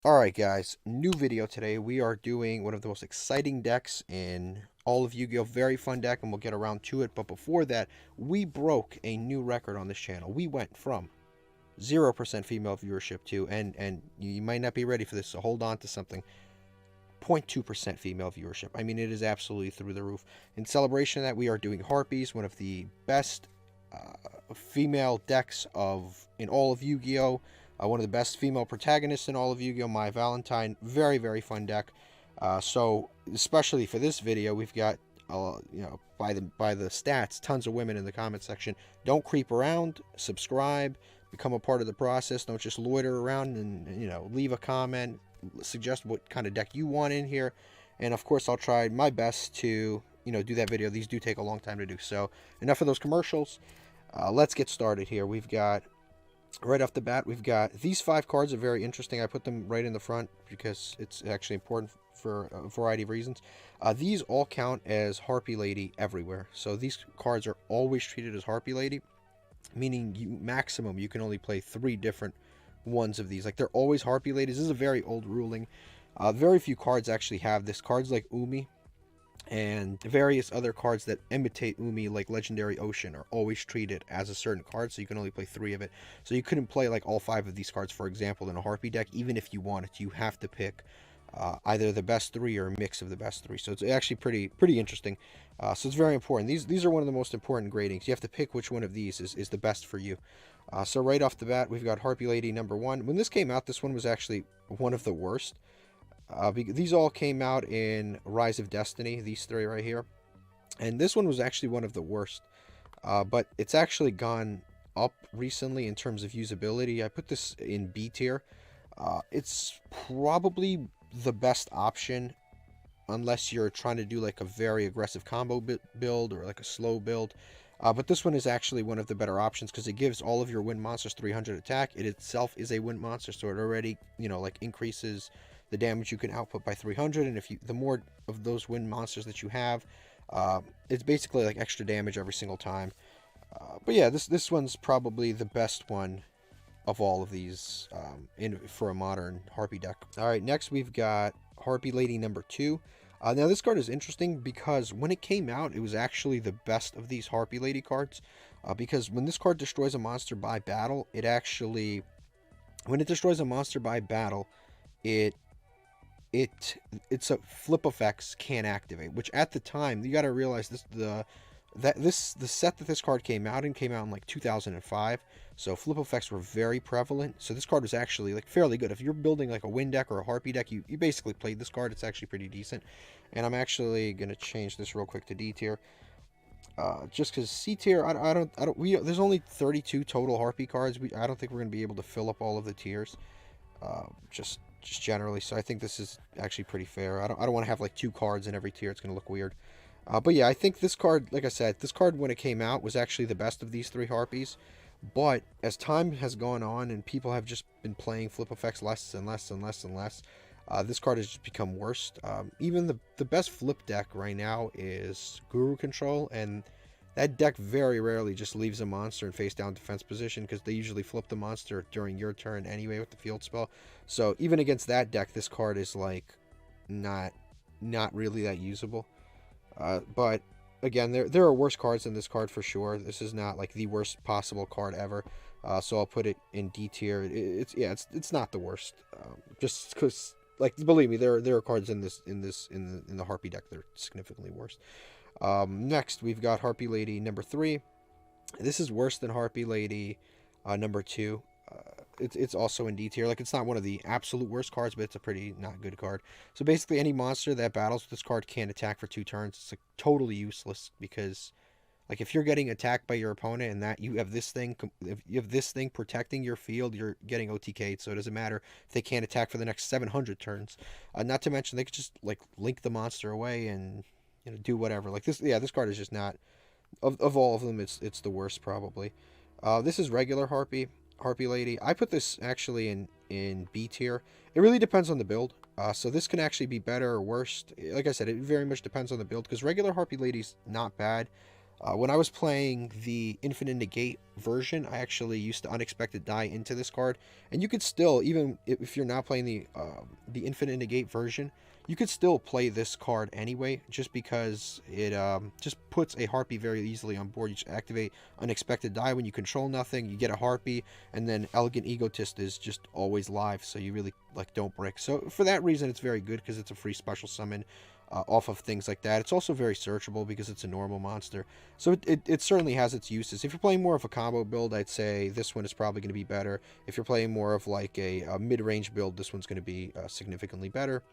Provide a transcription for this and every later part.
Alright guys, new video today. We are doing one of the most exciting decks in all of Yu-Gi-Oh! Very fun deck, and we'll get around to it. But before that, we broke a new record on this channel. We went from 0% female viewership to, and you might not be ready for this, so hold on to something, 0.2% female viewership. I mean, it is absolutely through the roof. In celebration of that, we are doing Harpies, one of the best female decks in all of Yu-Gi-Oh! One of the best female protagonists in all of Yu-Gi-Oh! My Valentine. Very, very fun deck. So, especially for this video, we've got, by the stats, tons of women in the comment section. Don't creep around. Subscribe. Become a part of the process. Don't just loiter around and, leave a comment. Suggest what kind of deck you want in here. And, of course, I'll try my best to, do that video. These do take a long time to do. So, enough of those commercials. Let's get started here. We've got... Right off the bat, we've got these 5 cards are very interesting. I put them right in the front because it's actually important for a variety of reasons. These all count as Harpy Lady everywhere. So these cards are always treated as Harpy Lady, meaning you can only play 3 different ones of these. Like, they're always Harpy Ladies. This is a very old ruling. Very few cards actually have this. Cards like Umi and various other cards that imitate Umi, like Legendary Ocean, are always treated as a certain card, so you can only play 3 of it. So you couldn't play like all 5 of these cards, for example, in a Harpy deck, even if you wanted to. You have to pick either the best 3 or a mix of the best 3. So it's actually pretty interesting. So it's very important. These are one of the most important gradings. You have to pick which one of these is the best for you. So right off the bat, we've got Harpy Lady number 1. When this came out, this one was actually one of the worst. These all came out in Rise of Destiny, these 3 right here. And this one was actually one of the worst. But it's actually gone up recently in terms of usability. I put this in B tier. It's probably the best option unless you're trying to do like a very aggressive combo build or like a slow build. But this one is actually one of the better options because it gives all of your wind monsters 300 attack. It itself is a wind monster, so it already, like increases the damage you can output by 300. And the more of those wind monsters that you have, it's basically like extra damage every single time. But yeah, this one's probably the best one of all of these for a modern Harpy deck. All right, next we've got Harpy Lady number 2. Now this card is interesting because when it came out, it was actually the best of these Harpy Lady cards. Because when this card destroys a monster by battle, when it destroys a monster by battle, it's a flip effects can't activate. Which at the time, you got to realize the set that this card came out in like 2005. So flip effects were very prevalent. So this card was actually like fairly good. If you're building like a wind deck or a Harpy deck, you basically played this card. It's actually pretty decent. And I'm actually gonna change this real quick to D tier. Just because C tier, there's only 32 total Harpy cards. I don't think we're gonna be able to fill up all of the tiers. Just generally. So I think this is actually pretty fair. I don't want to have like 2 cards in every tier. It's gonna look weird. But yeah, I think this card, like I said, this card when it came out was actually the best of these 3 Harpies. But as time has gone on and people have just been playing flip effects less and less and less and less, this card has just become worse. Even the best flip deck right now is Guru Control, and that deck very rarely just leaves a monster in face down defense position because they usually flip the monster during your turn anyway with the field spell. So even against that deck, this card is like not really that usable. But again, there are worse cards than this card for sure. This is not like the worst possible card ever. So I'll put it in D tier. It's not the worst. Just because, like, believe me, there are cards in the Harpy deck that are significantly worse. Next we've got Harpy Lady number 3. This is worse than Harpy Lady number 2. It's also in D tier. Like, it's not one of the absolute worst cards, but it's a pretty not good card. So basically, any monster that battles with this card can't attack for 2 turns. It's like totally useless because, like, if you're getting attacked by your opponent and that you have this thing protecting your field, you're getting OTK'd. So it doesn't matter if they can't attack for the next 700 turns. Not to mention they could just like link the monster away and do whatever. Like this, yeah, this card is just not of all of them. It's the worst probably. This is regular Harpy Lady. I put this actually in B tier. It really depends on the build. So this can actually be better or worse. Like I said, it very much depends on the build because regular Harpy Lady's not bad. When I was playing the Infinite Negate version, I actually used the Unexpected Die into this card, and you could still, even if you're not playing the Infinite Negate version, you could still play this card anyway, just because it just puts a Harpy very easily on board. You just activate Unexpected Die when you control nothing, you get a Harpy, and then Elegant Egotist is just always live, so you really like don't brick. So for that reason, it's very good because it's a free special summon. Off of things like that. It's also very searchable because it's a normal monster. So it certainly has its uses. If you're playing more of a combo build, I'd say this one is probably going to be better. If you're playing more of like a mid-range build, this one's going to be significantly better.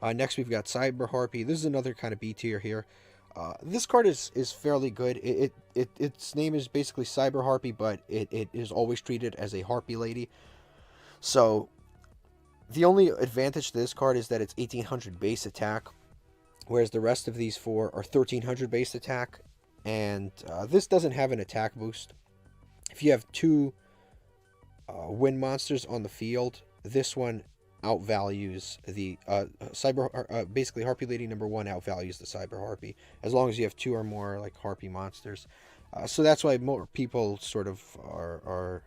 Next, we've got Cyber Harpy. This is another kind of B tier here. This card is fairly good. Its name is basically Cyber Harpy, but it is always treated as a Harpy Lady. So the only advantage to this card is that it's 1800 base attack, whereas the rest of these four are 1300 base attack, and this doesn't have an attack boost. If you have two wind monsters on the field, this one outvalues the basically Harpy Lady number 1 outvalues the Cyber Harpy, as long as you have two or more like Harpy monsters. So that's why more people sort of are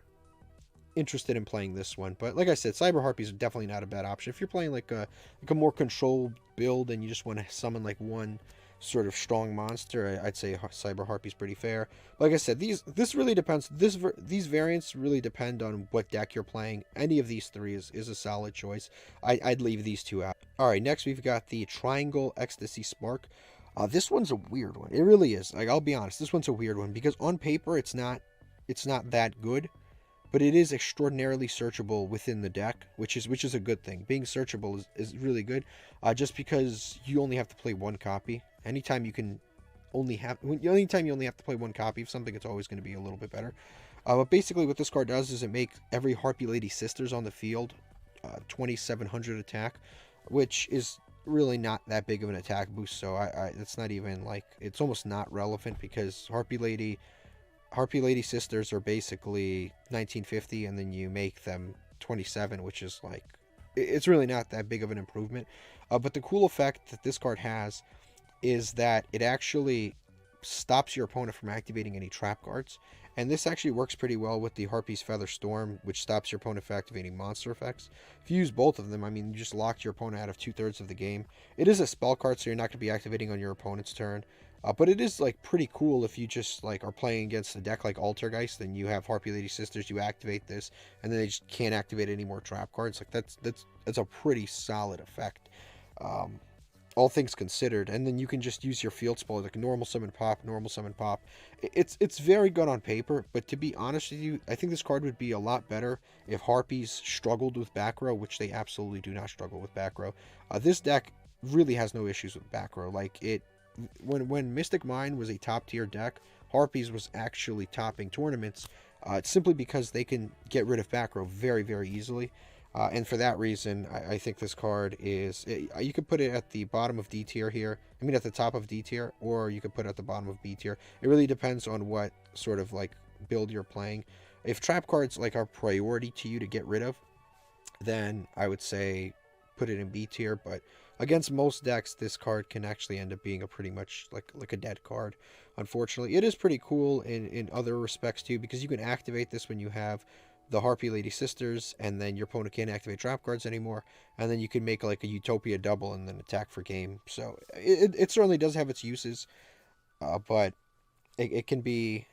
interested in playing this one. But like I said, Cyber Harpies are definitely not a bad option. If you're playing like a more controlled build and you just want to summon like one sort of strong monster, I'd say Cyber Harpy's pretty fair. Like I said, this really depends. These variants really depend on what deck you're playing. Any of these three is a solid choice. I'd leave these two out. All right, next we've got the Triangle Ecstasy Spark. This one's a weird one. It really is. Like, I'll be honest, this one's a weird one because on paper it's not that good. But it is extraordinarily searchable within the deck, which is a good thing. Being searchable is really good, just because you only have to play one copy. Anytime you only have to play one copy of something, it's always going to be a little bit better. But basically, what this card does is it makes every Harpy Lady sisters on the field 2700 attack, which is really not that big of an attack boost. So it's not even like, it's almost not relevant because Harpy Lady sisters are basically 1950, and then you make them 27, which is like, it's really not that big of an improvement. But the cool effect that this card has is that it actually stops your opponent from activating any trap cards. And this actually works pretty well with the Harpy's Feather Storm, which stops your opponent from activating monster effects. If you use both of them, I mean, you just locked your opponent out of 2/3 of the game. It is a spell card, so you're not going to be activating on your opponent's turn. But it is like pretty cool if you just like are playing against a deck like Altergeist, then you have Harpy Lady Sisters, you activate this, and then they just can't activate any more trap cards. Like that's a pretty solid effect, all things considered. And then you can just use your field spell like normal summon pop, normal summon pop. It's very good on paper, but to be honest with you, I think this card would be a lot better if Harpies struggled with back row, which they absolutely do not struggle with back row. This deck really has no issues with back row. Like when Mystic Mine was a top tier deck, Harpies was actually topping tournaments simply because they can get rid of back row very, very easily. And for that reason, I think this card is, you could put it at the bottom of D tier here. I mean, at the top of D tier, or you could put it at the bottom of B tier. It really depends on what sort of like build you're playing. If trap cards like are priority to you to get rid of, then I would say put it in B tier. But against most decks, this card can actually end up being a pretty much like a dead card. Unfortunately, it is pretty cool in other respects too, because you can activate this when you have the Harpy Lady Sisters, and then your opponent can't activate trap cards anymore, and then you can make like a Utopia double and then attack for game. So it certainly does have its uses, but it can be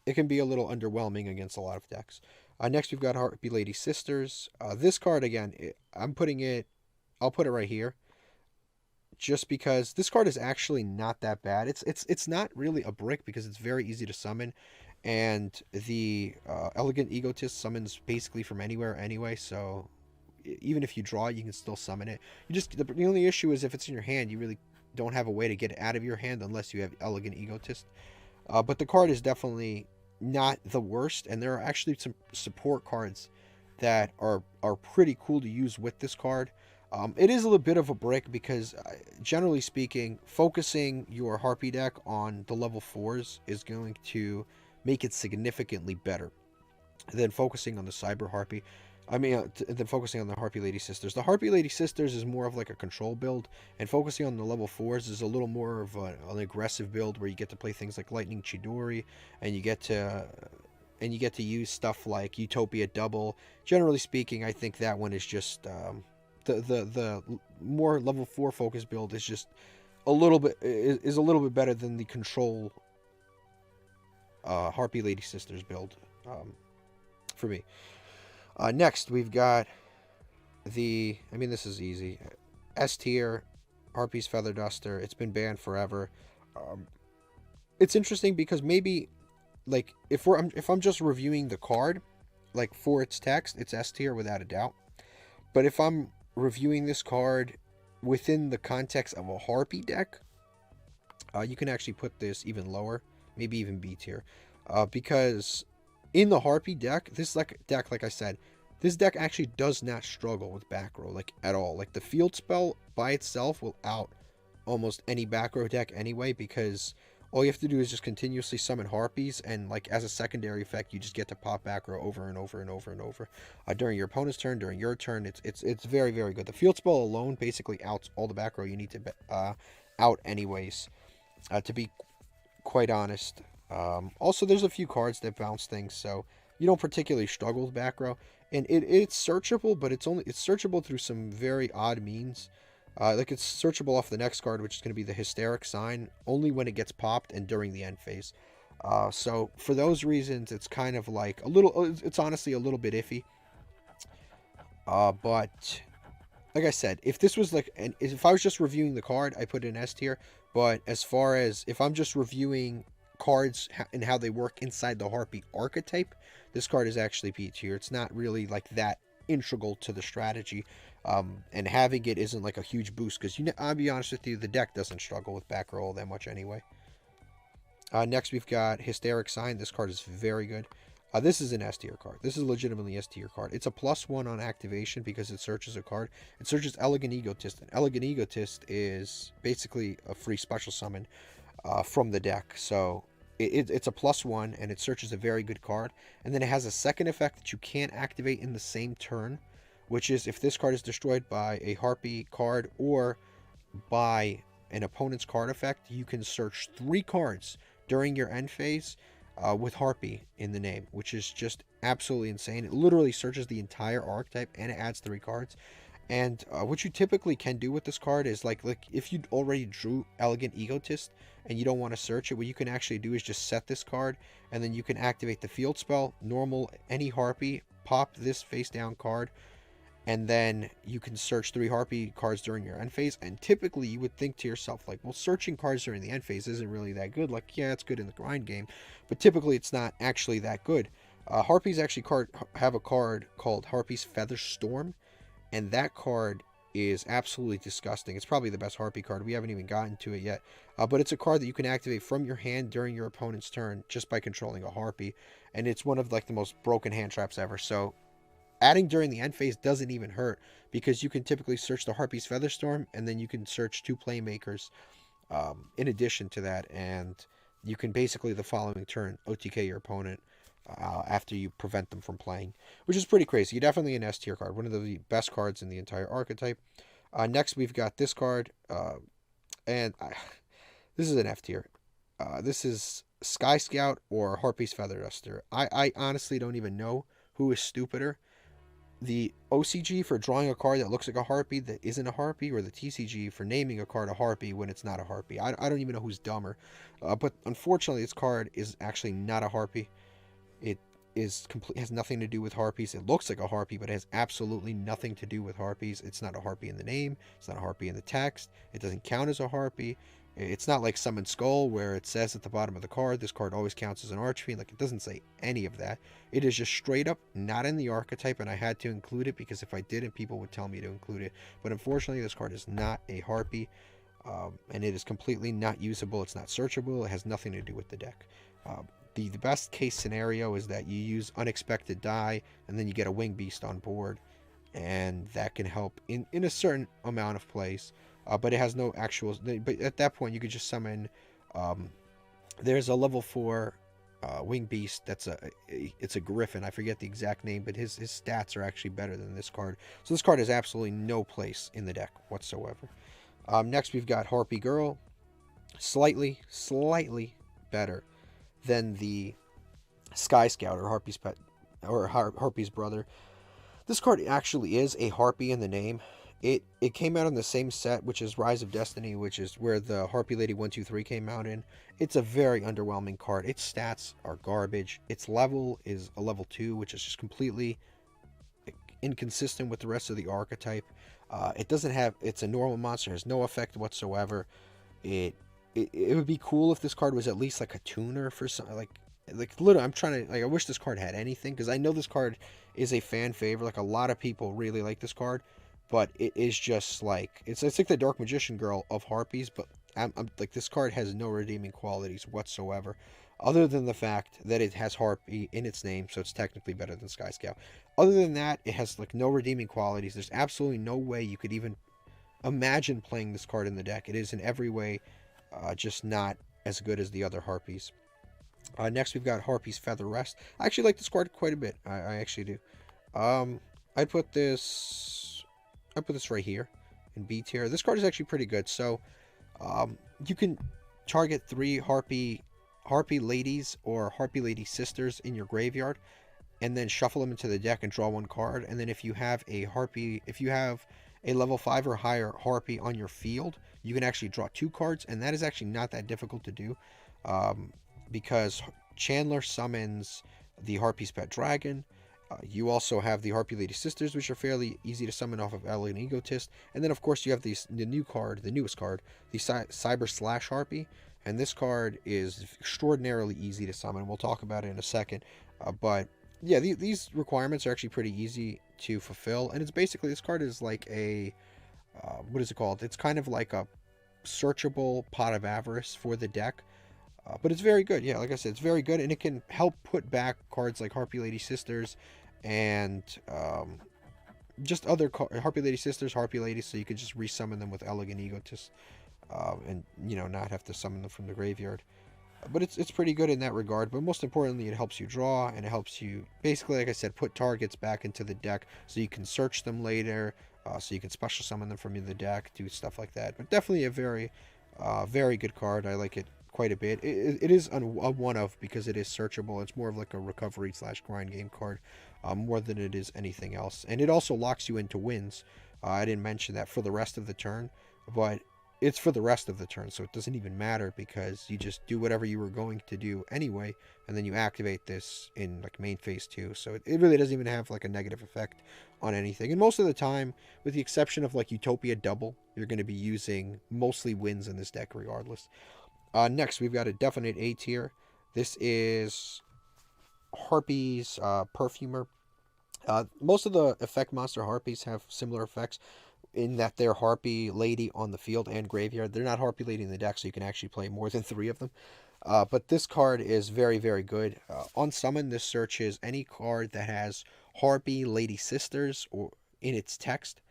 a little underwhelming against a lot of decks. Next, we've got Harpy Lady Sisters. This card again, I'll put it right here, just because this card is actually not that bad. It's not really a brick because it's very easy to summon, and the Elegant Egotist summons basically from anywhere anyway, so even if you draw it, you can still summon it. The only issue is if it's in your hand, you really don't have a way to get it out of your hand unless you have Elegant Egotist. But the card is definitely not the worst, and there are actually some support cards that are pretty cool to use with this card. It is a little bit of a brick because, generally speaking, focusing your Harpy deck on the level 4s is going to make it significantly better than focusing on the Cyber Harpy. I mean, then focusing on the Harpy Lady Sisters. The Harpy Lady Sisters is more of like a control build, and focusing on the level 4s is a little more of an aggressive build where you get to play things like Lightning Chidori, and you get to use stuff like Utopia Double. Generally speaking, I think that one is just the more level 4 focus build is just a little bit is a little bit better than the control Harpy Lady Sisters build for me. Next, we've got I mean, this is easy. S tier, Harpy's Feather Duster. It's been banned forever. It's interesting because maybe, like, if I'm just reviewing the card, like, for its text, it's S tier without a doubt. But if I'm reviewing this card within the context of a Harpy deck, you can actually put this even lower, maybe even B tier, because in the Harpy deck, this deck, like I said, this deck actually does not struggle with back row, like, at all. Like, the field spell by itself will out almost any back row deck anyway, because all you have to do is just continuously summon Harpies, and, like, as a secondary effect, you just get to pop back row over and over and over and over. During your opponent's turn, during your turn, it's very, very good. The field spell alone basically outs all the back row you need to out anyways, to be quite honest. Also, there's a few cards that bounce things, so you don't particularly struggle with back row. And it's searchable, but it's searchable through some very odd means. Like, it's searchable off the next card, which is going to be the Hysteric Sign, only when it gets popped and during the end phase. So for those reasons, it's kind of like it's honestly a little bit iffy. But like I said, if this was like, if I was just reviewing the card, I put it in S tier. But as far as if I'm just reviewing cards and how they work inside the Harpy archetype, this card is actually B tier. It's not really like that integral to the strategy, and having it isn't like a huge boost because I'll be honest with you, the deck doesn't struggle with back roll that much anyway. Next, we've got Hysteric Sign. This card is very good. This is an S tier card. This is legitimately S tier card. It's a +1 on activation because it searches a card. It searches Elegant Egotist. And Elegant Egotist is basically a free special summon from the deck. So it's a +1 and it searches a very good card. And then it has a second effect that you can't activate in the same turn, which is if this card is destroyed by a Harpy card or by an opponent's card effect, you can search 3 cards during your end phase with Harpy in the name, which is just absolutely insane. It literally searches the entire archetype and it adds 3 cards. And what you typically can do with this card is like if you already drew Elegant Egotist and you don't want to search it, what you can actually do is just set this card and then you can activate the field spell, normal, any Harpy, pop this face down card, and then you can search 3 Harpy cards during your end phase. And typically you would think to yourself, like, well, searching cards during the end phase isn't really that good. Like, yeah, it's good in the grind game, but typically it's not actually that good. Harpies actually have a card called Harpy's Feather Storm, and that card is absolutely disgusting. It's probably the best Harpy card. We haven't even gotten to it yet, but it's a card that you can activate from your hand during your opponent's turn just by controlling a Harpy, and it's one of like the most broken hand traps ever. So adding during the end phase doesn't even hurt because you can typically search the Harpy's Featherstorm and then you can search 2 Playmakers in addition to that, and you can basically the following turn OTK your opponent after you prevent them from playing, which is pretty crazy. Definitely an S tier card, one of the best cards in the entire archetype. Next, we've got this card, and this is an F tier. This is Sky Scout or Harpy's Feather Duster. I honestly don't even know who is stupider. The OCG for drawing a card that looks like a Harpy that isn't a Harpy, or the TCG for naming a card a Harpy when it's not a Harpy. I don't even know who's dumber. But unfortunately, this card is actually not a Harpy. It has nothing to do with Harpies. It looks like a Harpy, but it has absolutely nothing to do with Harpies. It's not a Harpy in the name. It's not a Harpy in the text. It doesn't count as a Harpy. It's not like Summon Skull, where it says at the bottom of the card, this card always counts as an Archfiend. Like, it doesn't say any of that. It is just straight up not in the archetype, and I had to include it because if I didn't, people would tell me to include it. But unfortunately, this card is not a Harpy, and it is completely not usable. It's not searchable. It has nothing to do with the deck. The best case scenario is that you use Unexpected Die, and then you get a Wing Beast on board, and that can help in a certain amount of plays. But it has no actual. But at that point, you could just summon. There's a level 4 Wing Beast. It's a Griffin. I forget the exact name, but his stats are actually better than this card. So this card has absolutely no place in the deck whatsoever. Next we've got Harpy Girl, slightly better than the Sky Scout or Harpy's pet or Harpy's brother. This card actually is a Harpy in the name. It came out in the same set, which is Rise of Destiny, which is where the Harpy Lady 123 came out in. It's a very underwhelming card. Its stats are garbage. Its level is a level 2, which is just completely inconsistent with the rest of the archetype. It doesn't have, it's a normal monster, has no effect whatsoever. It would be cool if this card was at least like a tuner for some, like literally, I'm trying to, like, I wish this card had anything, because I know this card is a fan favorite. Like, a lot of people really like this card, but it is just like, it's like the Dark Magician Girl of Harpies, but I'm like, this card has no redeeming qualities whatsoever, other than the fact that it has Harpy in its name, so it's technically better than Sky Scout. Other than that, it has like no redeeming qualities. There's absolutely no way you could even imagine playing this card in the deck. It is in every way just not as good as the other Harpies. Next, we've got Harpy's Feather Rest. I actually like this card quite a bit. I actually do. I put this right here in B tier. This card is actually pretty good. So, you can target 3 Harpy Ladies or Harpy Lady Sisters in your graveyard, and then shuffle them into the deck and draw 1 card. And then if you have a level 5 or higher Harpy on your field, you can actually draw 2 cards, and that is actually not that difficult to do. Because Chandler summons the Harpy's Pet Dragon. You also have the Harpy Lady Sisters, which are fairly easy to summon off of Elegance Egotist. And then, of course, you have the newest card, the Cyber Slash Harpy. And this card is extraordinarily easy to summon. We'll talk about it in a second. But, yeah, these requirements are actually pretty easy to fulfill. And it's basically, this card is like a, what is it called? It's kind of like a searchable Pot of Avarice for the deck. But it's very good. Yeah, like I said, it's very good, and it can help put back cards like Harpy Lady Sisters and just other Harpy Lady Sisters, Harpy Ladies, so you could just resummon them with Elegant Egotist and, you know, not have to summon them from the graveyard. But it's pretty good in that regard. But most importantly, it helps you draw, and it helps you, basically, like I said, put targets back into the deck so you can search them later, so you can special summon them from the deck, do stuff like that. But definitely a very, very good card. I like it quite a bit. It is a one of, because it is searchable. It's more of like a recovery / grind game card, more than it is anything else. And it also locks you into wins. I didn't mention that for the rest of the turn, but it's for the rest of the turn, so it doesn't even matter, because you just do whatever you were going to do anyway, and then you activate this in like main phase 2. So it really doesn't even have like a negative effect on anything. And most of the time, with the exception of like Utopia Double, you're going to be using mostly wins in this deck regardless. Next, we've got a definite A tier. This is Harpy's Perfumer. Most of the effect monster Harpies have similar effects in that they're Harpy Lady on the field and graveyard. They're not Harpy Lady in the deck, so you can actually play more than 3 of them. But this card is very, very good. On summon, this searches any card that has Harpy Lady Sisters or in its text,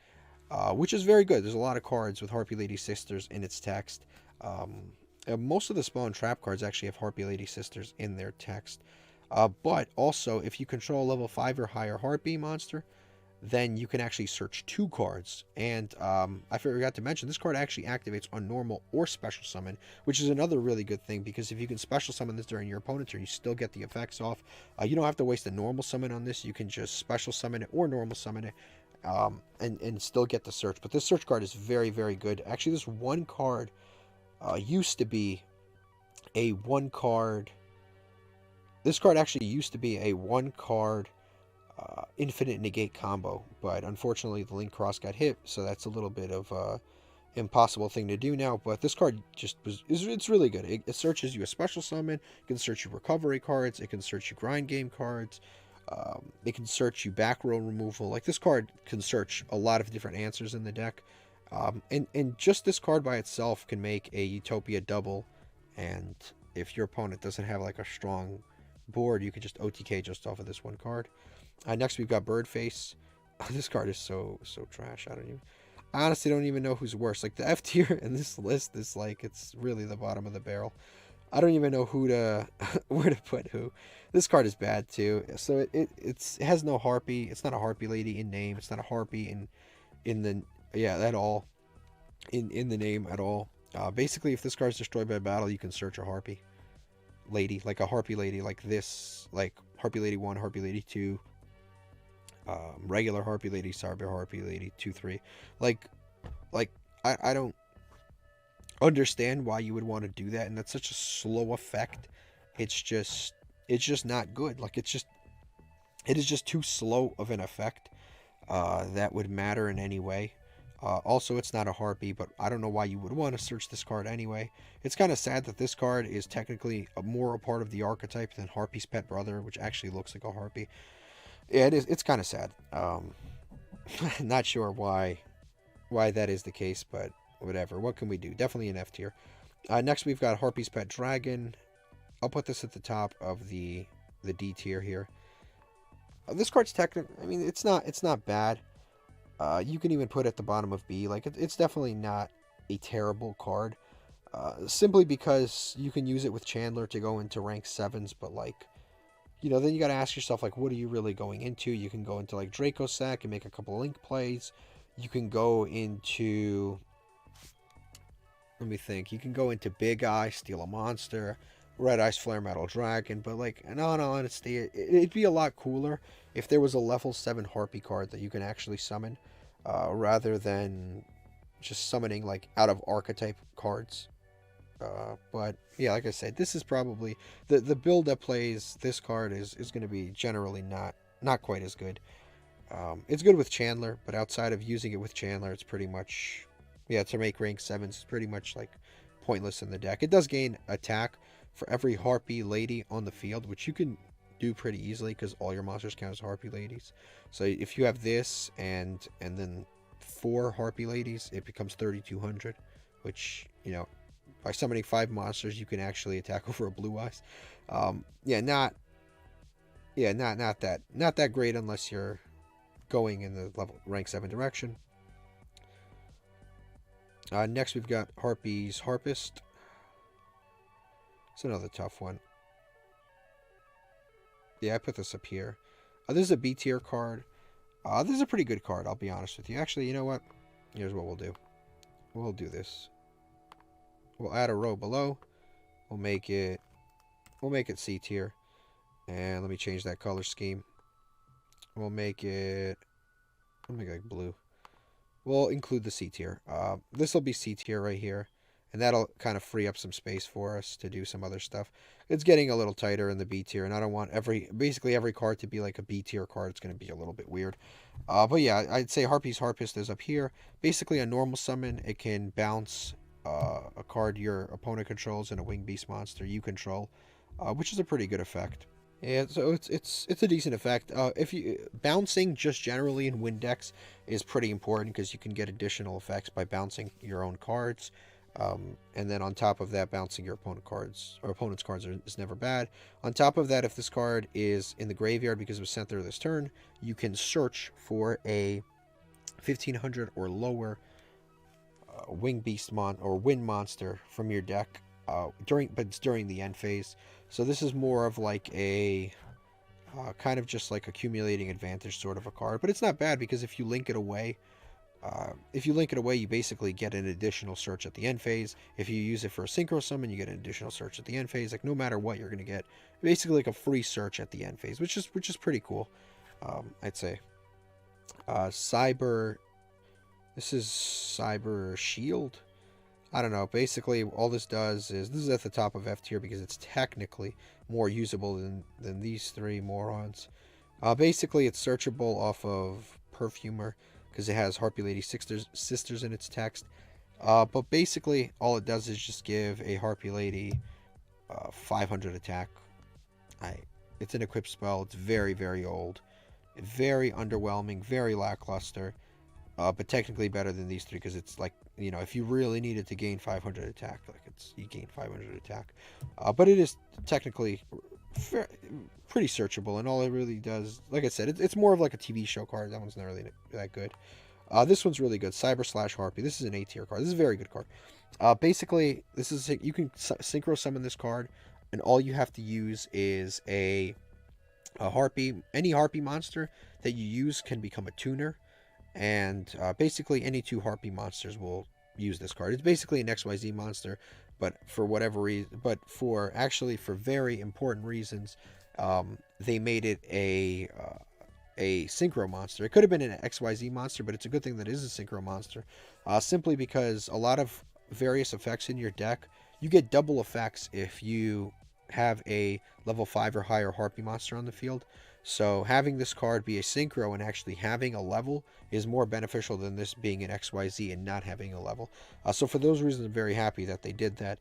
which is very good. There's a lot of cards with Harpy Lady Sisters in its text. Most of the spawn trap cards actually have Harpy Lady Sisters in their text. But also, if you control a level 5 or higher Harpy monster, then you can actually search 2 cards. And I forgot to mention, this card actually activates on normal or special summon, which is another really good thing, because if you can special summon this during your opponent's turn, you still get the effects off. You don't have to waste a normal summon on this. You can just special summon it or normal summon it, and still get the search. But this search card is very, very good. Actually, this one card used to be a 1 card. This card actually used to be a 1 card infinite negate combo, but unfortunately the link cross got hit, so that's a little bit of a impossible thing to do now. But this card it's really good. It searches you a special summon, it can search you recovery cards, it can search you grind game cards, it can search you back row removal. Like, this card can search a lot of different answers in the deck. And just this card by itself can make a Utopia Double, and if your opponent doesn't have like a strong board, you can just OTK just off of this 1 card. Next, we've got Birdface. This card is so trash. I honestly don't even know who's worse. Like, the F tier in this list is like, it's really the bottom of the barrel. I don't even know who to where to put who. This card is bad too. So it has no Harpy. It's not a Harpy Lady in name. It's not a Harpy in the at all in the name at all. Basically, if this card is destroyed by battle, you can search a Harpy Lady, like a Harpy Lady, like this, like Harpy Lady 1, Harpy Lady 2, regular Harpy Lady, Cyber Harpy Lady 2, 3. Like, I don't understand why you would want to do that, and that's such a slow effect. It's just not good. Like, it is just too slow of an effect that would matter in any way. Also, it's not a Harpy, but I don't know why you would want to search this card anyway. It's kind of sad that this card is technically more a part of the archetype than Harpy's pet brother, which actually looks like a Harpy. Yeah, it is. It's kind of sad. Not sure why that is the case, but whatever. What can we do? Definitely an F tier. Next, we've got Harpy's pet dragon. I'll put this at the top of the D tier here. This card's technically, I mean, it's not bad. You can even put it at the bottom of B. Like, it's definitely not a terrible card. Simply because you can use it with Chandler to go into rank 7s, but, like, you know, then you got to ask yourself, like, what are you really going into? You can go into, like, Draco Sack and make a couple Link plays. You can go into, let me think, you can go into Big Eye, steal a monster, Red Eyes Flare Metal Dragon, but, like, in all honesty, it'd be a lot cooler if there was a level 7 Harpy card that you can actually summon, rather than just summoning, like, out of archetype cards. But yeah, like I said, this is probably the build that plays this card is going to be generally not quite as good. It's good with Chandler, but outside of using it with Chandler, it's pretty much, yeah, to make rank 7s, it's pretty much like pointless in the deck. It does gain attack for every Harpy Lady on the field, which you can do pretty easily because all your monsters count as Harpy Ladies. So if you have this and then 4 Harpy Ladies, it becomes 3,200, which, you know, by summoning 5 monsters, you can actually attack over a Blue Eyes. Not that great unless you're going in the level rank 7 direction. Next, we've got Harpy's Harpist. It's another tough one. Yeah, I put this up here. This is a B tier card. This is a pretty good card, I'll be honest with you. Actually, you know what? Here's what we'll do. We'll do this. We'll add a row below. We'll make it C tier. And let me change that color scheme. We'll make it like blue. We'll include the C tier. This will be C tier right here. And that'll kind of free up some space for us to do some other stuff. It's getting a little tighter in the B tier, and I don't want basically every card to be like a B tier card. It's going to be a little bit weird. But yeah, I'd say Harpy's Harpist is up here. Basically a normal summon. It can bounce a card your opponent controls and a wing beast monster you control, which is a pretty good effect. Yeah, so it's a decent effect. If you bouncing just generally in win decks is pretty important because you can get additional effects by bouncing your own cards. And then on top of that, bouncing your opponent's cards is never bad. On top of that, if this card is in the graveyard because it was sent there this turn, you can search for a 1500 or lower wing beast wind monster from your deck during the end phase. So this is more of like a kind of just like accumulating advantage sort of a card, but it's not bad because if you link it away. You basically get an additional search at the end phase. If you use it for a synchro summon, you get an additional search at the end phase. Like, no matter what, you're going to get basically like a free search at the end phase, which is pretty cool, I'd say. This is Cyber Shield. I don't know. Basically, all this does is, this is at the top of F tier because it's technically more usable than these 3 morons. Basically, it's searchable off of Perfumer, because it has Harpy Lady sisters in its text. But basically, all it does is just give a Harpy Lady 500 attack. It's an equipped spell. It's very, very old. Very underwhelming. Very lackluster. But technically better than these 3 because it's like, you know, if you really needed to gain 500 attack, like you gain 500 attack. But it is technically pretty searchable, and all it really does, like I said, it's more of like a TV show card. That one's not really that good. This one's really good. Cyber slash Harpy. This is an A tier card. This is a very good card. Basically, this is you can synchro summon this card, and all you have to use is a Harpy. Any Harpy monster that you use can become a tuner, and basically any two Harpy monsters will use this card. It's basically an XYZ monster, but for whatever reason, for very important reasons, they made it a synchro monster. It could have been an XYZ monster, but it's a good thing that it is a synchro monster, simply because a lot of various effects in your deck, you get double effects if you have a level 5 or higher Harpy monster on the field. So having this card be a synchro and actually having a level is more beneficial than this being an XYZ and not having a level. So for those reasons, I'm very happy that they did that.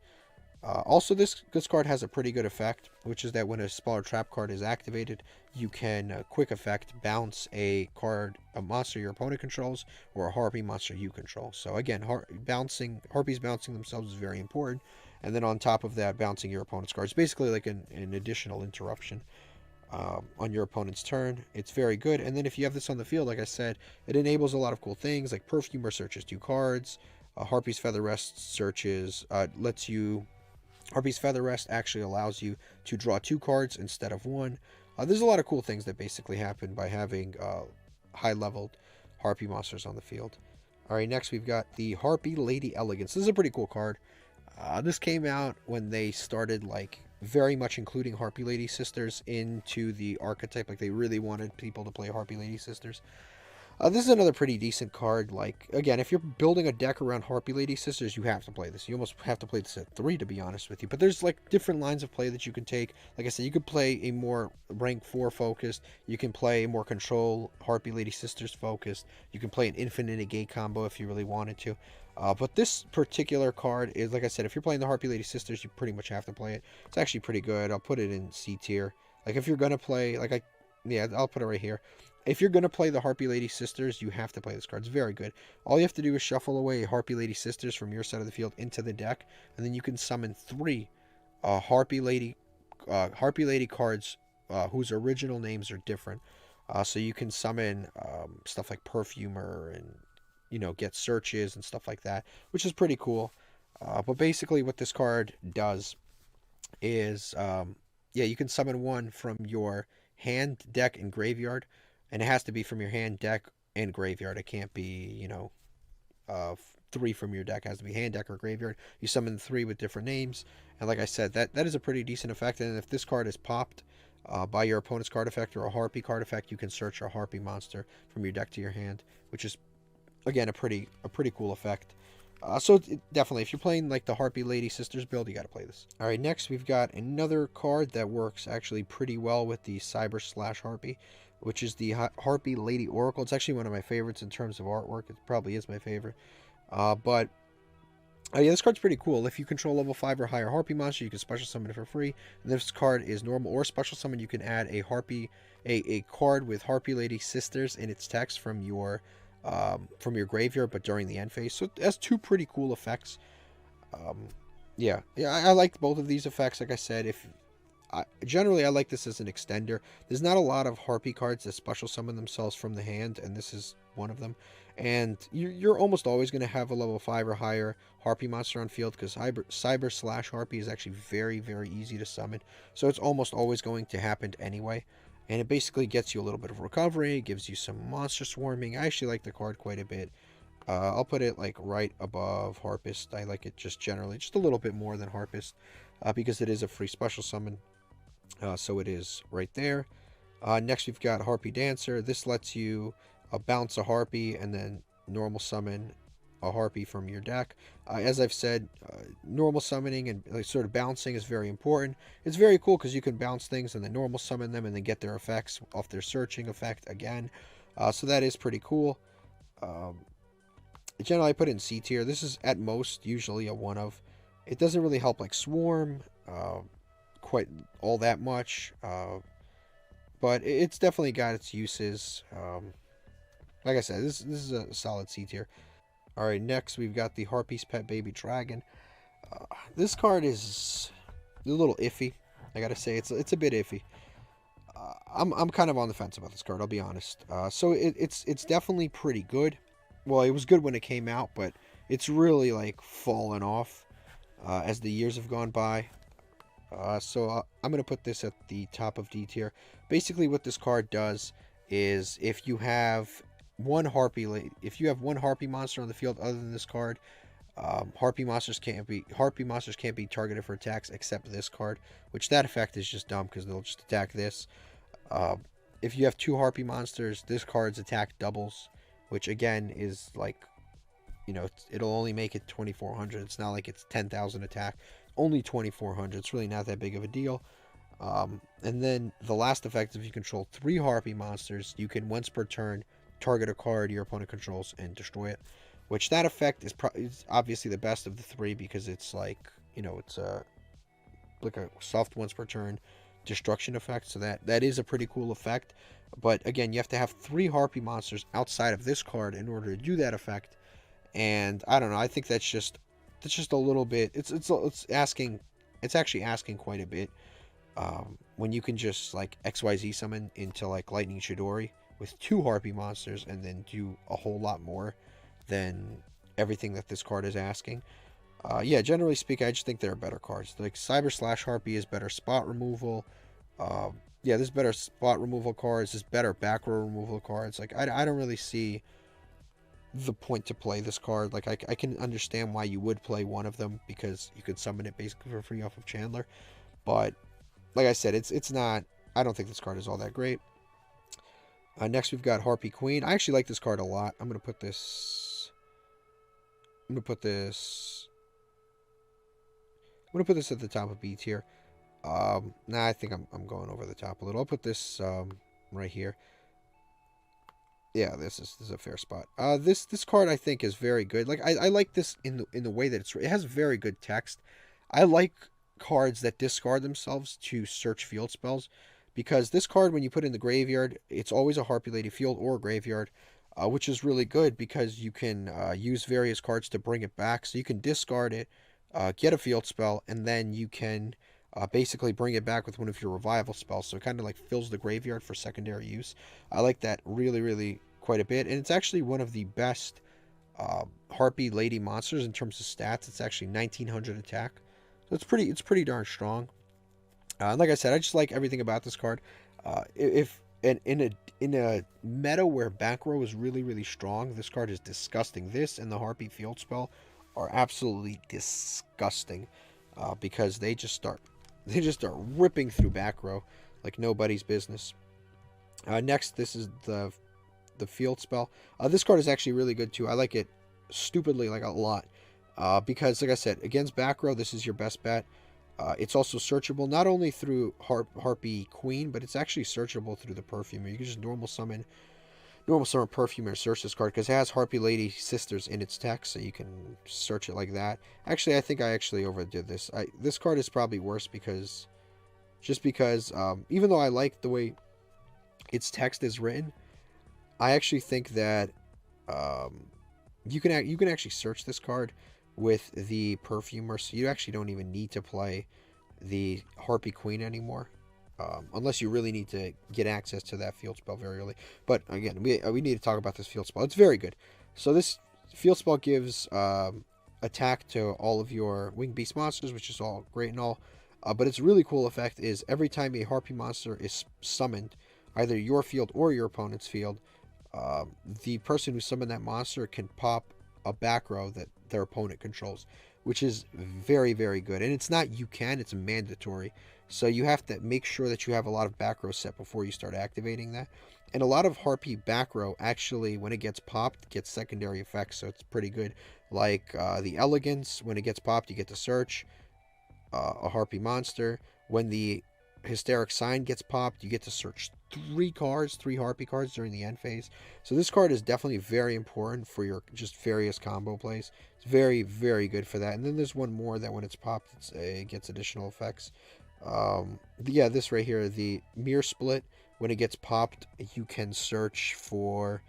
Also, this card has a pretty good effect, which is that when a smaller trap card is activated, you can quick effect bounce a monster your opponent controls, or a Harpy monster you control. So again, Harpies bouncing themselves is very important, and then on top of that, bouncing your opponent's cards, basically like an additional interruption on your opponent's turn. It's very good. And then if you have this on the field, like I said, it enables a lot of cool things, like Perfumer searches 2 cards, Harpy's Feather Rest searches, Harpy's Feather Rest actually allows you to draw 2 cards instead of 1. There's a lot of cool things that basically happen by having high-leveled Harpy monsters on the field. Alright, next we've got the Harpy Lady Elegance. This is a pretty cool card. This came out when they started, like, very much including Harpy Lady Sisters into the archetype. Like, they really wanted people to play Harpy Lady Sisters. This is another pretty decent card. Like, again, if you're building a deck around Harpy Lady Sisters, you have to play this. You almost have to play this at 3, to be honest with you. But there's, like, different lines of play that you can take. Like I said, you could play a more rank 4 focused. You can play a more control Harpy Lady Sisters focused. You can play an infinite negate combo if you really wanted to. But this particular card is, like I said, if you're playing the Harpy Lady Sisters, you pretty much have to play it. It's actually pretty good. I'll put it in C tier. Like, if you're going to play, I'll put it right here. If you're going to play the Harpy Lady Sisters, you have to play this card. It's very good. All you have to do is shuffle away Harpy Lady Sisters from your side of the field into the deck, and then you can summon 3 Harpy Lady cards whose original names are different. So you can summon stuff like Perfumer and, get searches and stuff like that, which is pretty cool. But basically what this card does is, you can summon 1 from your hand, deck, and graveyard. And it has to be from your hand, deck, and graveyard. It can't be, 3 from your deck. It has to be hand, deck, or graveyard. You summon 3 with different names. And like I said, that is a pretty decent effect. And if this card is popped by your opponent's card effect or a Harpy card effect, you can search a Harpy monster from your deck to your hand, which is, again, a pretty cool effect. So definitely, if you're playing like the Harpy Lady Sisters build, you got to play this. All right, next we've got another card that works actually pretty well with the Cyber slash Harpy, which is the Harpy Lady Oracle. It's actually one of my favorites in terms of artwork. It probably is my favorite. This card's pretty cool. If you control level 5 or higher Harpy monster, you can special summon it for free. And this card is normal or special summon. You can add a card with Harpy Lady Sisters in its text from your graveyard, but during the end phase. So it has 2 pretty cool effects. I like both of these effects. Like I said, generally I like this as an extender. There's not a lot of Harpy cards that special summon themselves from the hand, and this is one of them. And you're almost always going to have a level 5 or higher Harpy monster on field, because Cyber slash Harpy is actually very, very easy to summon. So it's almost always going to happen anyway. And it basically gets you a little bit of recovery, gives you some monster swarming. I actually like the card quite a bit. I'll put it like right above Harpist. I like it just generally, just a little bit more than Harpist, because it is a free special summon. So it is right there. Next we've got Harpy Dancer. This lets you bounce a Harpy and then normal summon a Harpy from your deck. As I've said, normal summoning and sort of bouncing is very important. It's very cool because you can bounce things and then normal summon them and then get their effects off their searching effect again. So that is pretty cool. Generally I put it in C tier. This is at most usually a 1 of. It doesn't really help like Swarm quite all that much, but it's definitely got its uses. Like I said, this is a solid C tier. Alright, next we've got the Harpy's Pet Baby Dragon. This card is a little iffy. I gotta say, it's a bit iffy. I'm kind of on the fence about this card, I'll be honest. So it's definitely pretty good. well, it was good when it came out, but it's really like fallen off as the years have gone by. So I'm gonna put this at the top of D tier. Basically, what this card does is if you have if you have one Harpy monster on the field other than this card, Harpy monsters can't be targeted for attacks except this card, which that effect is just dumb because they'll just attack this. Uh, if you have two Harpy monsters, this card's attack doubles, which again is like, it'll only make it 2,400. It's not like it's 10,000 attack, only 2,400. It's really not that big of a deal. And then the last effect, if you control three Harpy monsters, you can once per turn target a card your opponent controls and destroy it. Which that effect is obviously the best of the three because it's like, it's like a soft once per turn destruction effect. So that is a pretty cool effect. But again, you have to have three Harpy monsters outside of this card in order to do that effect. And I don't know. I think that's just a little bit. It's actually asking quite a bit. When you can just like XYZ summon into like Lightning Chidori with two Harpy monsters and then do a whole lot more than everything that this card is asking. Yeah, generally speaking, I just think there are better cards. Like Cyber Slash Harpy is better spot removal. Yeah, there's better spot removal cards. There's better back row removal cards. Like I don't really see the point to play this card. Like I can understand why you would play one of them because you could summon it basically for free off of Chandler. But like I said, it's not. I don't think this card is all that great. Next we've got Harpy Queen. I actually like this card a lot. I'm gonna put this at the top of B tier. I think I'm going over the top a little. I'll put this right here. Yeah, this is a fair spot. This card I think is very good. Like I like this in the way that it has very good text. I like cards that discard themselves to search field spells, because this card, when you put in the graveyard, it's always a Harpy Lady field or graveyard, which is really good because you can use various cards to bring it back. So you can discard it, get a field spell, and then you can basically bring it back with one of your revival spells. So it kind of like fills the graveyard for secondary use. I like that really, really quite a bit. And it's actually one of the best Harpy Lady monsters in terms of stats. It's actually 1900 attack. So it's pretty darn strong. And like I said, I just like everything about this card. If in a meta where back row is really, really strong, this card is disgusting. This and the Harpy field spell are absolutely disgusting because they just start ripping through back row like nobody's business. Next, this is the field spell. This card is actually really good too. I like it stupidly, like a lot, because like I said, against back row, this is your best bet. It's also searchable not only through Harpy Queen, but it's actually searchable through the Perfumer. You can just normal summon Perfumer to search this card because it has Harpy Lady sisters in its text, so you can search it like that. Actually, I think I actually overdid this. This card is probably worse because even though I like the way its text is written, I actually think that you can actually search this card with the Perfumer, so you actually don't even need to play the Harpy Queen anymore, unless you really need to get access to that field spell very early. But again, we need to talk about this field spell. It's very good. So this field spell gives attack to all of your winged beast monsters, which is all great and all. But its really cool effect is every time a Harpy monster is summoned, either your field or your opponent's field, the person who summoned that monster can pop a back row that their opponent controls, which is very, very good. And it's not it's mandatory. So you have to make sure that you have a lot of back row set before you start activating that. And a lot of Harpy back row, actually, when it gets popped, gets secondary effects, so it's pretty good. Like the Elegance, when it gets popped, you get to search a Harpy monster. When the Hysteric Sign gets popped, you get to search three Harpy cards during the end phase. So this card is definitely very important for your just various combo plays. It's very, very good for that. And then there's one more that when it's popped, it gets additional effects. Yeah, this right here, the Mirror Split. When it gets popped, you can search for...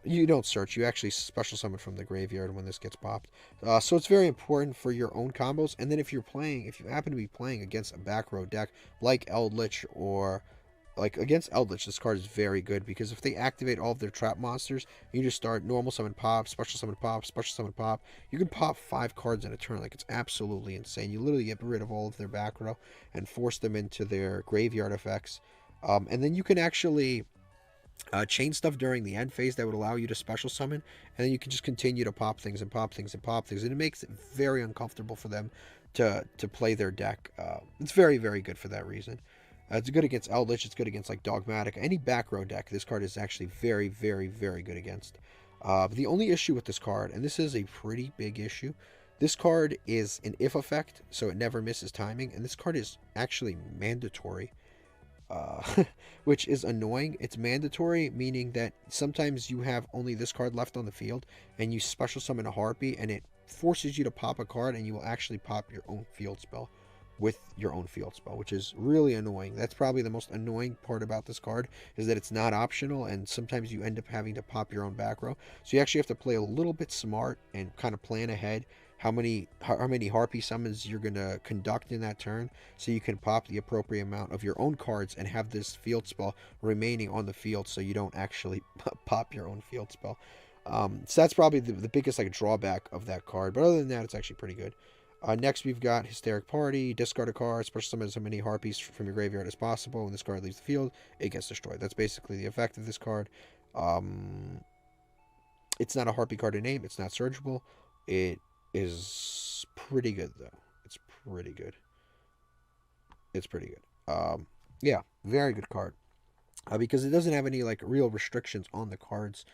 you don't search, you actually special summon from the graveyard when this gets popped. So it's very important for your own combos. And then if you happen to be playing against a back row deck like Eldritch or like against Eldritch, this card is very good because if they activate all of their trap monsters, you just start normal summon pop, special summon pop, special summon pop. You can pop 5 cards in a turn. Like, it's absolutely insane. You literally get rid of all of their back row and force them into their graveyard effects. And then you can actually chain stuff during the end phase that would allow you to special summon, and then you can just continue to pop things and pop things and pop things, and it makes it very uncomfortable for them to play their deck. It's very, very good for that reason. It's good against Eldritch. It's good against like Dogmatic. Any back row deck, this card is actually very, very, very good against. The only issue with this card, and this is a pretty big issue, this card is an if effect, so it never misses timing, and this card is actually mandatory. Which is annoying. It's mandatory, meaning that sometimes you have only this card left on the field, and you special summon a Harpy, and it forces you to pop a card, and you will actually pop your own field spell with your own field spell, which is really annoying. That's probably the most annoying part about this card, is that it's not optional, and sometimes you end up having to pop your own back row. So you actually have to play a little bit smart and kind of plan ahead how many Harpy summons you're going to conduct in that turn, so you can pop the appropriate amount of your own cards and have this field spell remaining on the field, so you don't actually pop your own field spell. So that's probably the biggest like drawback of that card, but other than that, it's actually pretty good. Next, we've got Hysteric Party. Discard a card, special summon as many Harpies from your graveyard as possible. When this card leaves the field, it gets destroyed. That's basically the effect of this card. It's not a Harpy card in name. It's not searchable. It is pretty good, though. It's pretty good. It's pretty good. Yeah, very good card. Because it doesn't have any like real restrictions on the cards.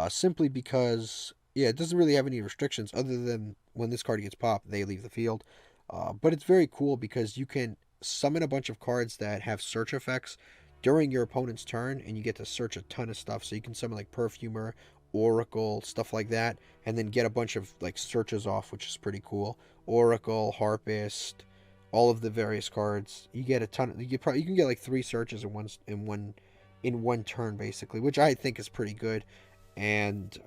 Simply because, yeah, it doesn't really have any restrictions other than when this card gets popped, they leave the field. But it's very cool because you can summon a bunch of cards that have search effects during your opponent's turn, and you get to search a ton of stuff. So you can summon like Perfumer, Oracle, stuff like that, and then get a bunch of like searches off, which is pretty cool. Oracle, Harpist, all of the various cards. You get a ton. You can get like 3 searches in one turn basically, which I think is pretty good. And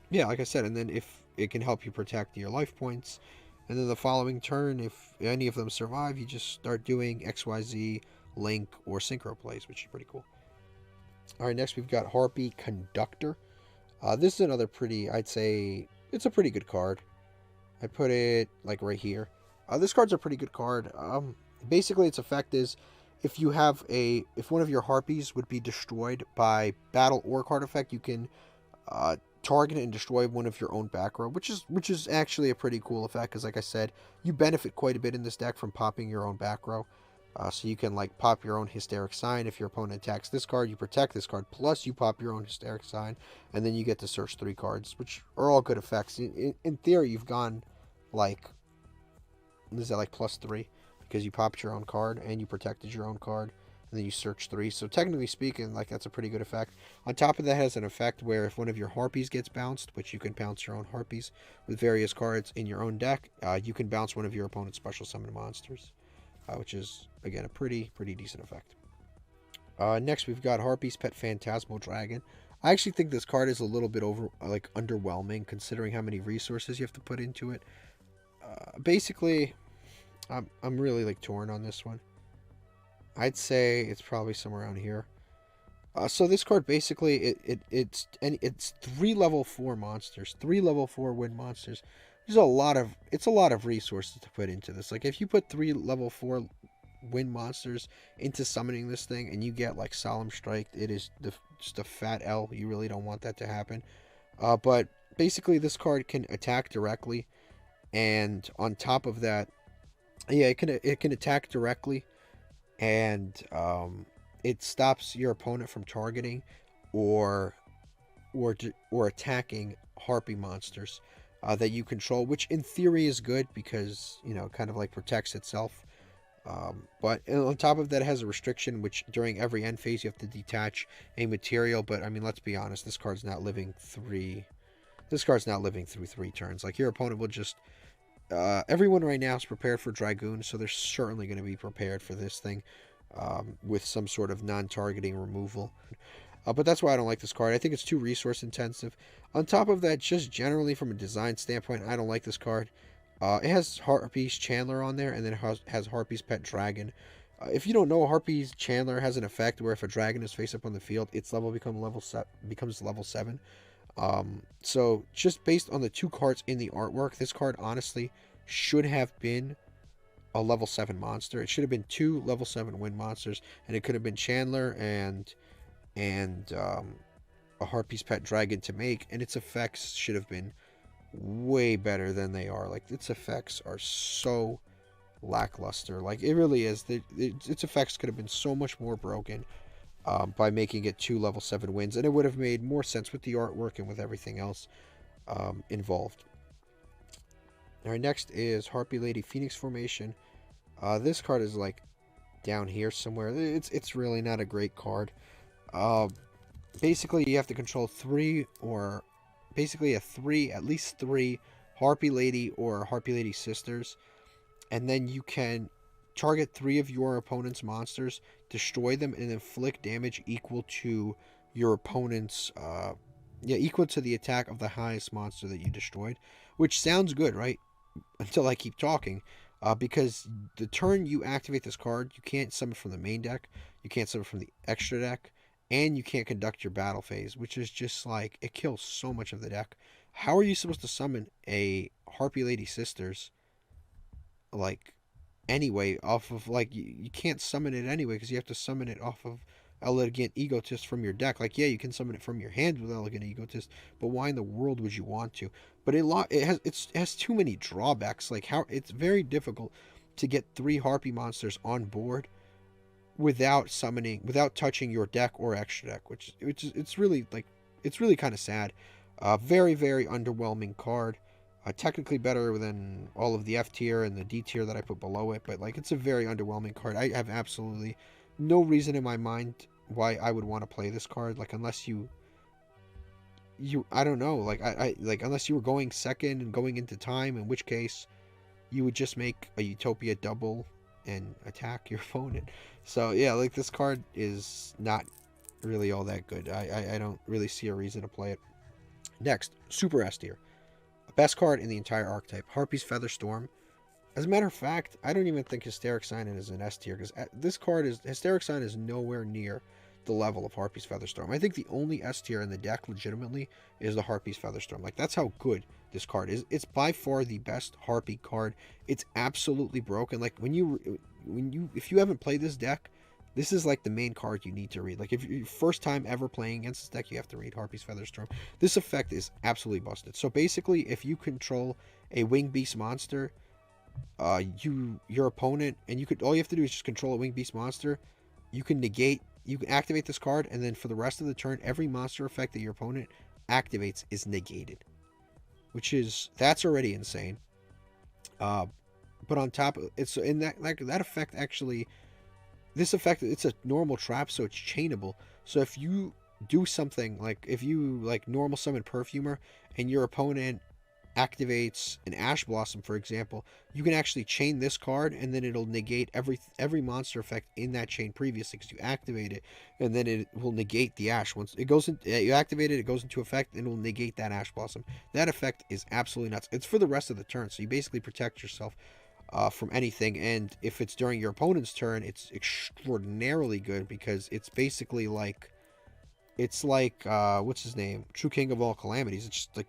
yeah, like I said, and then if it can help you protect your life points, and then the following turn, if any of them survive, you just start doing XYZ, Link, or Synchro plays, which is pretty cool. Alright, next we've got Harpy Conductor. This is another pretty, I'd say, it's a pretty good card. I put it, like, right here. This card's a pretty good card. Basically, its effect is, if one of your Harpies would be destroyed by battle or card effect, you can target and destroy one of your own back row, which is actually a pretty cool effect, because like I said, you benefit quite a bit in this deck from popping your own back row. So you can like pop your own Hysteric Sign. If your opponent attacks this card, you protect this card, plus you pop your own Hysteric Sign, and then you get to search 3 cards, which are all good effects. In theory, you've gone like, is that like +3? Because you popped your own card and you protected your own card, and then you search 3. So technically speaking, like, that's a pretty good effect. On top of that, has an effect where if one of your Harpies gets bounced, which you can bounce your own Harpies with various cards in your own deck, you can bounce one of your opponent's special summon monsters, which is again a pretty decent effect. Next, we've got Harpy's Pet Phantasmal Dragon. I actually think this card is a little bit underwhelming, considering how many resources you have to put into it. Basically, I'm really like torn on this one. I'd say it's probably somewhere around here. So this card basically it's 3 level 4 monsters, 3 level 4 win monsters. It's a lot of resources to put into this. Like, if you put 3 level 4 win monsters into summoning this thing, and you get like Solemn Strike, it is just a fat L. You really don't want that to happen. But basically, this card can attack directly, and on top of that, yeah, it can attack directly, and it stops your opponent from targeting or attacking Harpy monsters that you control, which in theory is good because, you know, kind of like protects itself. But on top of that, it has a restriction, which during every end phase you have to detach a material. But I mean, let's be honest, this card's not living through 3 turns. Like, your opponent will just everyone right now is prepared for Dragoon, so they're certainly going to be prepared for this thing with some sort of non-targeting removal. But that's why I don't like this card. I think it's too resource intensive. On top of that, just generally from a design standpoint, I don't like this card. It has Harpy Chandler on there, and then it has Harpy's Pet Dragon. If you don't know, Harpy Chandler has an effect where if a dragon is face up on the field, its level becomes level 7. So just based on the 2 cards in the artwork, this card honestly should have been a level 7 monster. It should have been 2 level 7 wind monsters, and it could have been Chandler and a Harpy's pet dragon to make, and its effects should have been way better than they are. Like, its effects are so lackluster. Like, it really is. Its effects could have been so much more broken by making it 2 level 7 wins, and it would have made more sense with the artwork and with everything else involved. Alright, next is Harpy Lady Phoenix Formation. This card is like down here somewhere. It's really not a great card. Basically, you have to control 3 or basically at least 3 Harpy Lady or Harpy Lady sisters, and then you can target 3 of your opponent's monsters, destroy them, and inflict damage equal to your opponent's equal to the attack of the highest monster that you destroyed, which sounds good, right? Until I keep talking. Because the turn you activate this card, you can't summon from the main deck, you can't summon from the extra deck, and you can't conduct your battle phase, which is just like, it kills so much of the deck. How are you supposed to summon a Harpy Lady Sisters, like, anyway, off of, like, you can't summon it anyway, because you have to summon it off of Elegant Egotist from your deck. Like, yeah, you can summon it from your hand with Elegant Egotist, but why in the world would you want to? But it has too many drawbacks. Like, how it's very difficult to get 3 Harpy monsters on board without touching your deck or extra deck, which is it's really kind of sad. Very, very underwhelming card. Technically better than all of the F tier and the D tier that I put below it, but like, it's a very underwhelming card. I have absolutely no reason in my mind why I would want to play this card. Like, unless you I don't know, like, I like, unless you were going second and going into time, in which case you would just make a Utopia double and attack your opponent. So yeah, like, this card is not really all that good. I don't really see a reason to play it. Next, Super S tier. Best card in the entire archetype, Harpy's Featherstorm. As a matter of fact, I don't even think Hysteric Sign is an S tier, because this card is, Hysteric Sign is nowhere near the level of Harpy's Featherstorm. I think the only S tier in the deck, legitimately, is the Harpy's Featherstorm. Like, that's how good this card is. It's by far the best Harpy card. It's absolutely broken. Like, if you haven't played this deck, this is like the main card you need to read. Like, if you're first time ever playing against this deck, you have to read Harpy's Featherstorm. This effect is absolutely busted. So basically, if you control a Winged Beast monster, your opponent, and all you have to do is just control a Winged Beast monster, you can activate this card, and then for the rest of the turn, every monster effect that your opponent activates is negated. That's already insane. But on top of it's in that effect actually. This effect, it's a normal trap, so it's chainable. So if you do something, like if you like normal summon Perfumer and your opponent activates an Ash Blossom, for example, you can actually chain this card, and then it'll negate every monster effect in that chain previously, because you activate it, and then it will negate the Ash. Once it goes in, you activate it, it goes into effect, and it will negate that Ash Blossom. That effect is absolutely nuts. It's for the rest of the turn, so you basically protect yourself from anything, and if it's during your opponent's turn, it's extraordinarily good, because it's basically like, what's his name, True King of all calamities. It's just like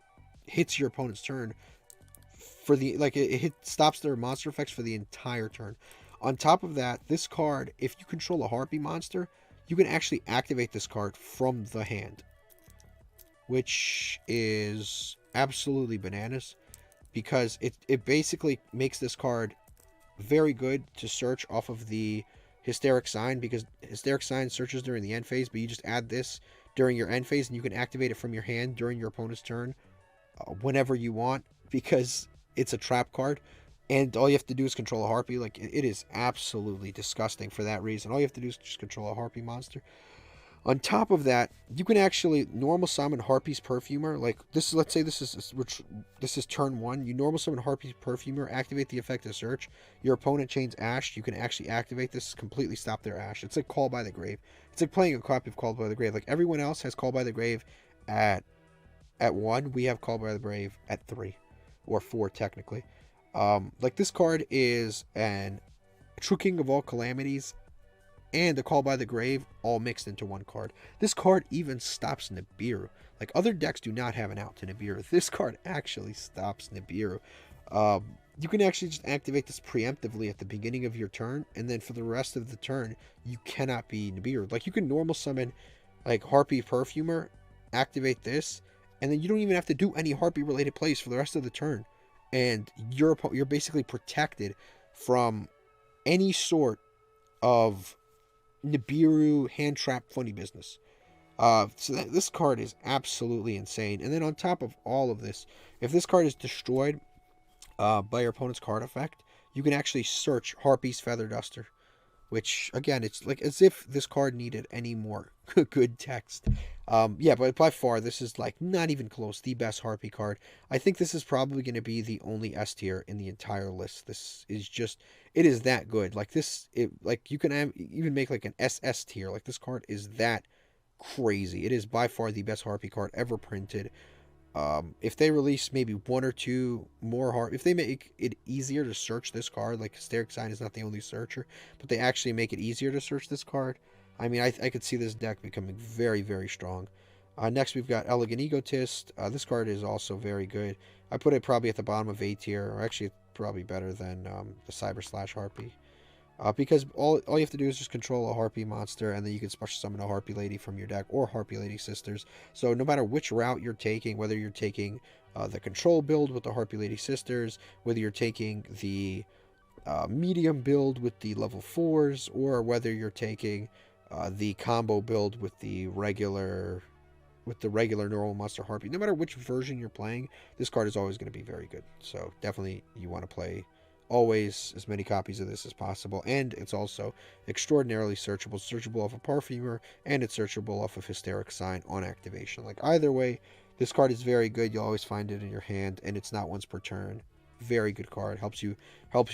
hits your opponent's turn for the, like, it stops their monster effects for the entire turn. On top of that, this card, if you control a Harpy monster, you can actually activate this card from the hand, which is absolutely bananas, because it basically makes this card very good to search off of the Hysteric Sign, because Hysteric Sign searches during the end phase, but you just add this during your end phase, and you can activate it from your hand during your opponent's turn whenever you want, because it's a trap card, and all you have to do is control a Harpy. Like, it is absolutely disgusting for that reason. All you have to do is just control a Harpy monster. On top of that, you can actually normal summon Harpy's Perfumer. Like, this, let's say this is turn 1. You normal summon Harpy's Perfumer, activate the effect of search. Your opponent chains Ash. You can actually activate this, completely stop their Ash. It's like Call by the Grave. It's like playing a copy of Call by the Grave. Like, everyone else has Call by the Grave at 1. We have Call by the Grave at 3 or 4 technically. Like, this card is an True King of all calamities and the Call by the Grave all mixed into one card. This card even stops Nibiru. Like, other decks do not have an out to Nibiru. This card actually stops Nibiru. You can actually just activate this preemptively at the beginning of your turn, and then for the rest of the turn, you cannot be Nibiru. Like, you can normal summon, like, Harpy Perfumer, activate this, and then you don't even have to do any Harpy-related plays for the rest of the turn. And you're basically protected from any sort of Nibiru hand trap funny business. This card is absolutely insane. And then on top of all of this, if this card is destroyed by your opponent's card effect, you can actually search Harpy's Feather Duster, which, again, it's like as if this card needed any more good text. Yeah, but by far, this is like not even close, the best Harpy card. I think this is probably going to be the only S tier in the entire list. This is just, it is that good. Like this, like you can even make like an SS tier. Like this card is that crazy. It is by far the best Harpy card ever printed. If they release maybe one or two more if they make it easier to search this card, like Hysteric Sign is not the only searcher, but they actually make it easier to search this card, I mean, I could see this deck becoming very, very strong. Next, we've got Elegant Egotist. This card is also very good. I put it probably at the bottom of A tier, or actually probably better than the Cyber Slash Harpy. Because all you have to do is just control a Harpy monster, and then you can special summon a Harpy Lady from your deck, or Harpy Lady Sisters. So no matter which route you're taking, whether you're taking the control build with the Harpy Lady Sisters, whether you're taking the medium build with the level 4s, or whether you're taking the combo build with the regular normal monster Harpy, no matter which version you're playing, this card is always going to be very good. So definitely you want to play always as many copies of this as possible, and it's also extraordinarily searchable off of Perfumer, and it's searchable off of Hysteric Sign on activation. Like, either way, this card is very good. You'll always find it in your hand, and it's not once per turn. Very good card. Helps you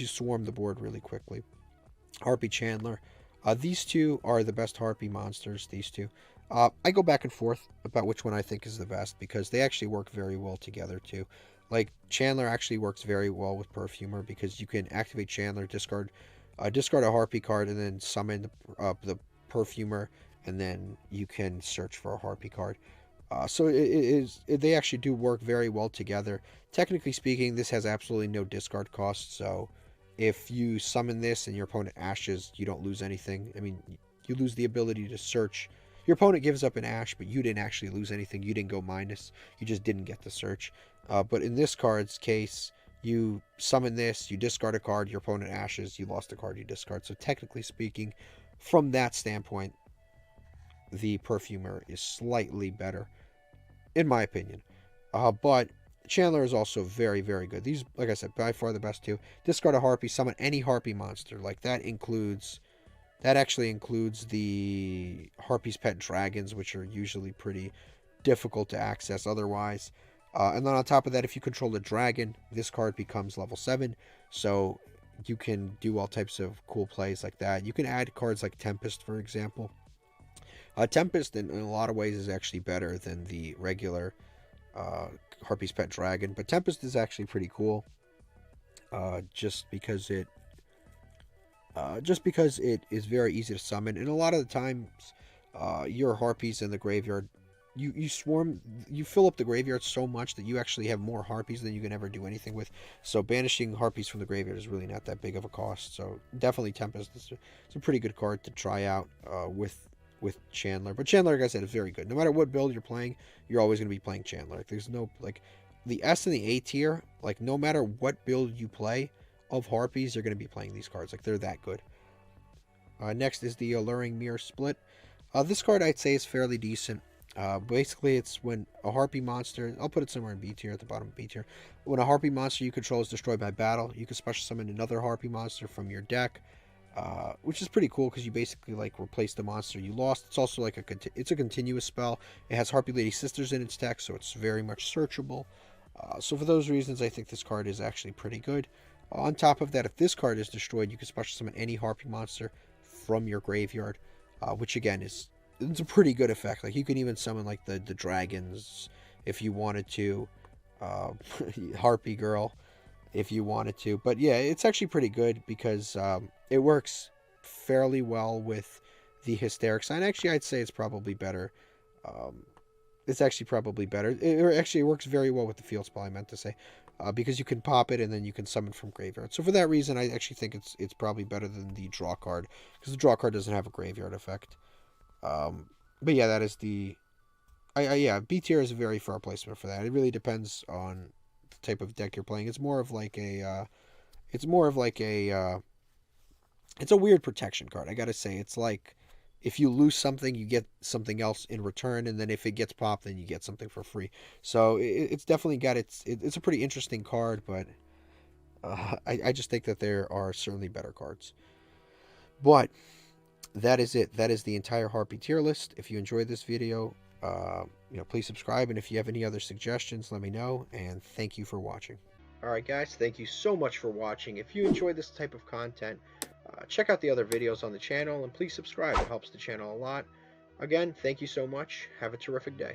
swarm the board really quickly. Harpy Chandler. These two are the best Harpy monsters, these two. I go back and forth about which one I think is the best, because they actually work very well together too. Like, Chandler actually works very well with Perfumer, because you can activate Chandler, discard a Harpy card, and then summon the Perfumer, and then you can search for a Harpy card. So they actually do work very well together. Technically speaking, this has absolutely no discard cost, so if you summon this and your opponent ashes, you don't lose anything. I mean, you lose the ability to search. Your opponent gives up an ash, but you didn't actually lose anything. You didn't go minus. You just didn't get the search. But in this card's case, you summon this, you discard a card, your opponent ashes, you lost a card you discard. So technically speaking, from that standpoint, the Perfumer is slightly better, in my opinion. But Chandler is also very, very good. These, like I said, by far the best two. Discard a Harpy, summon any Harpy monster. Like, that actually includes the Harpy's Pet Dragons, which are usually pretty difficult to access otherwise. And then on top of that, if you control a dragon, this card becomes level 7. So you can do all types of cool plays like that. You can add cards like Tempest, for example. Tempest, in a lot of ways, is actually better than the regular Harpy's Pet Dragon. But Tempest is actually pretty cool. Just because it is very easy to summon. And a lot of the times, your Harpies in the graveyard, you fill up the graveyard so much that you actually have more Harpies than you can ever do anything with. So banishing Harpies from the graveyard is really not that big of a cost. So definitely Tempest is a pretty good card to try out with Chandler. But Chandler, like I said, is very good. No matter what build you're playing, you're always going to be playing Chandler. Like, there's no, like, the S and the A tier, like, no matter what build you play of Harpies, you're going to be playing these cards. Like, they're that good. Next is the Alluring Mirror split. This card, I'd say, is fairly decent. Basically, it's when a Harpy monster, I'll put it somewhere in B tier, at the bottom of B tier. When a Harpy monster you control is destroyed by battle, you can special summon another Harpy monster from your deck, which is pretty cool because you basically, like, replace the monster you lost. It's also like it's a continuous spell. It has Harpy Lady Sisters in its deck, so it's very much searchable. So for those reasons, I think this card is actually pretty good. On top of that, if this card is destroyed, you can special summon any Harpy monster from your graveyard, which again it's a pretty good effect. Like, you can even summon, like, the dragons if you wanted to, Harpy Girl if you wanted to. But yeah, it's actually pretty good because it works fairly well with the Hysteric Sign. Actually, I'd say it's probably better. It's actually probably better. It works very well with the field spell, I meant to say, because you can pop it and then you can summon from graveyard. So for that reason, I actually think it's probably better than the draw card, because the draw card doesn't have a graveyard effect. But yeah, that is the... yeah, B tier is a very far placement for that. It really depends on the type of deck you're playing. It's more of like a... it's a weird protection card, I gotta say. It's like, if you lose something, you get something else in return, and then if it gets popped, then you get something for free. So it's definitely got it's a pretty interesting card, but I just think that there are certainly better cards. But that is it. That is the entire Harpy tier list. If you enjoyed this video, please subscribe, and if you have any other suggestions, let me know, and thank you for watching. Alright guys, thank you so much for watching. If you enjoy this type of content, check out the other videos on the channel, and please subscribe. It helps the channel a lot. Again, thank you so much. Have a terrific day.